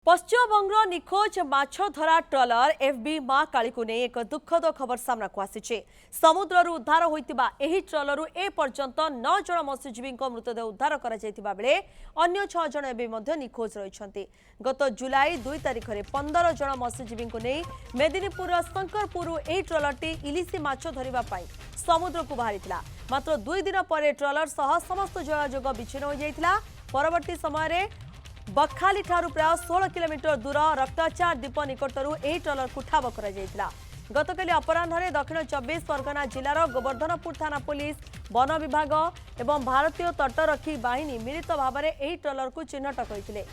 पश्चिमबंग निखोज माछ धरा trailer FB मां काली को नहीं एक दुखद खबर सामना को आसी समुद्र उद्धार होता ट्रलर ए पर्यंत 9 जन मत्स्यजीवी मृतदेह उद्धार करे अन्य 6 जन एवं निखोज रही गत जुलाई 2 तारिख में 15 जन मत्स्यजीवी को नहीं मेदिनीपुर शंकरपुर यह ट्रलरटी इलिशी माछ धरने समुद्र को बाहरी मात्र 2 दिन पर ट्रलर सह समस्त जोगाजोग विच्छिन्न हो जाता परवर्ती समय बखाली ठारू प्राय 16 किलोमीटर दूर रक्ताचार द्वीप निकटरू यह ट्रलर को ठाब कर गतकाली अपराह्न दक्षिण 24 परगना जिलार गोवर्धनपुर थाना पुलिस वन विभाग एवं भारतीय तटरक्षी बाहिनी मिलित भाव में यह ट्रलर को चिन्हट करते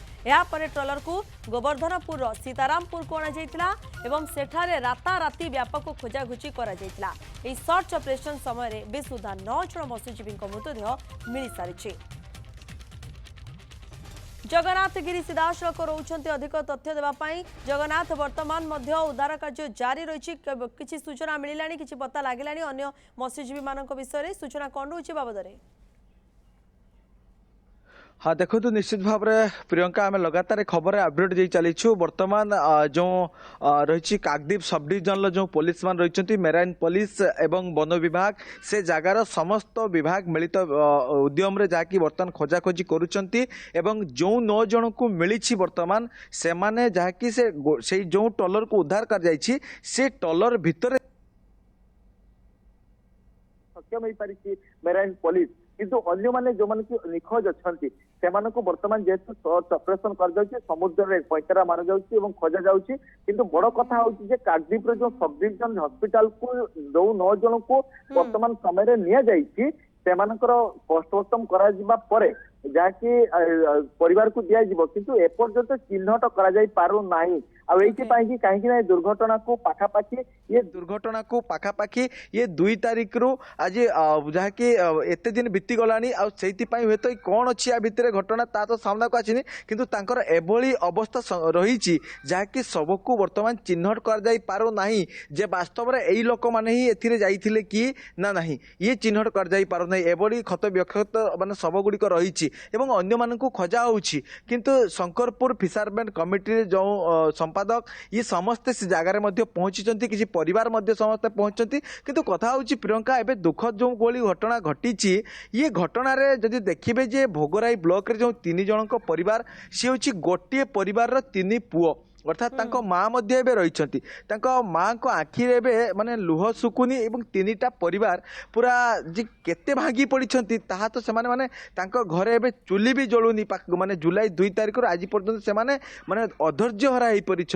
ट्रलर को गोवर्धनपुर सीतारामपुर को अणाई सेठारे राताराति व्यापक खोजाखोजी कर सर्च ऑपरेशन समय बेसुधा 9 जन मत्स्यजीवी मृतदेह मिल सारी जगन्नाथ गिरी सीधासख रोचंती अधिक तथ्य देवाई जगन्नाथ वर्तमान उद्धार कार्य जारी रही किसी सूचना मिलला कि पता लगे अन्य मत्स्यजीवी मान विषय सूचना कौन रोचे बाबद हाँ देखो तो निश्चित भाव में प्रियंका आम लगातार खबर अपडेट दे चलीछु वर्तमान जो रही काकद्वीप सब डिविजन जो पुलिस मान रही मेराइन पुलिस एवं वन विभाग से जगार समस्त विभाग मिलित उद्यम रे जाकि वर्तमान खोजाखोजी करुचंती एवं जो 9 जन को मिली वर्तमान से माने जाकि से जो ट्रलर को उद्धार कर जाइछि से ट्रलर भितर सक्षम हो पारी मेराइन पुलिस किंतु अन्य माने जो माने कि निखोज अच्छी से वर्तमान जेहेतु सर्च ऑपरेशन कर समुद्र पैंतरा मार जाउछि एवं खोजा जाउछि किंतु बड़ कथा होछि जे काकद्वीप जो सब डिविजन हॉस्पिटल को जो 9 जन को वर्तमान समय निया जाइछि सेमानकर पोस्टमार्टम करा जिबा परे जाकि परिवार को दिया जिवो किंतु एपर्यंत चिन्हट करा जाई पारु नाही आ एथि पई कि काहेकि ना दुर्घटना को पाखापाखी ये 2 तारिख रु आज जहाँकि एते दिन बीती गलानी आ सेति पई हेतु कोन अछि आ भितरे घटना ता तो सामना को आछिनी किंतु तांकर एभली अवस्था रहीछि जहाँकि सबको वर्तमान चिन्हट कर जाई पारो नाही जे वास्तव रे एई लोक माने ही एथिरे जाईथिले कि ना नाही ये चिन्हट कर जाई पारो नाही एभली क्षत व्यक्षत माने सब गुडी को रहीछि एवं अन्य मानकु खोजा होछि किंतु शंकरपुर फिशरमैन कमिटी जो संपादक ये समस्ते से जगार पहुंची किसी परिवार समस्ते पहुंचती किंतु कथा होची प्रियंका एबे दुखद जो गोली घटना घटी ये घटना रे जदि देखिबे जे भोगराई ब्लॉक रे जो 3 जन परिवार सी होची गोटे परिवार रो 3 पुओ अर्थात तांको माँ मध्य रही माँ को आखिर माने लुह सुकुनी एवं 3टा परिवार पूरा जी केते भांगी पड़ी तो से माने घरे एबे चुली भी जलुनी माने जुलाई 2 तारिख आज पर्यंत से माने अधैर्य हरा हो पड़ी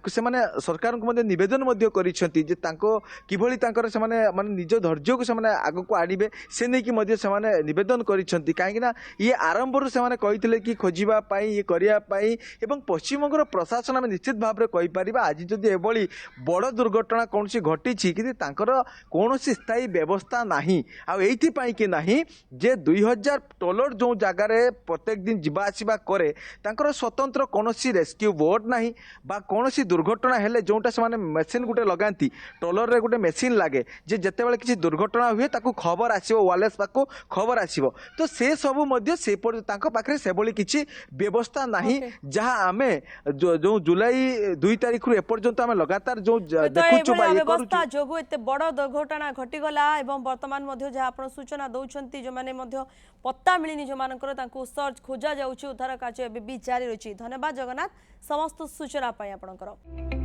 से माने सरकार को निवेदन करिसेंती जे तांको किभली तांकर से माने निज धैर्य को से माने आगो को आनिबे से नै कि मध्य से माने निवेदन करिसेंती काहेकि ना ये आरंभ से माने कहिथिले कि खोजिबा पाई ये करिया पाई एवं पश्चिमबंग प्रशासन आम निश्चित भाव में कहीपर आज जदि एभली बड़ दुर्घटना कौन घटी कि कौन स्थायी व्यवस्था नहीं आईपाई कि नहीं जे 2000 ट्रलर जो जगार प्रत्येक दिन जीवा आसवा करे स्वतंत्र कौन रेस्क्यू बोट ना बा कौन दुर्घटना हेले जोटा से मेसीन गोटे लगाती ट्रलर रे गोटे मेसीन लगे जे जेते बेले किसी दुर्घटना हुए ताकू खबर आसो वायरलेस पाक खबर आसो तो से सब पाखे से किसी व्यवस्था नहीं जहाँ आम जो जुलाई 2 तारिख रु एपर्यंत आम लगातार जो देखुछु व्यवस्था जोगु एते बड़ दुर्घटना घटीगला एवं वर्तमान जहाँ आप सूचना दौरान जो मैंने पत्ता मिलनी जो मानकर सर्च खोजा जाउछि उद्धार कार्य भी जारी रही धन्यवाद जगन्नाथ समस्त सूचना पाई आपनकर।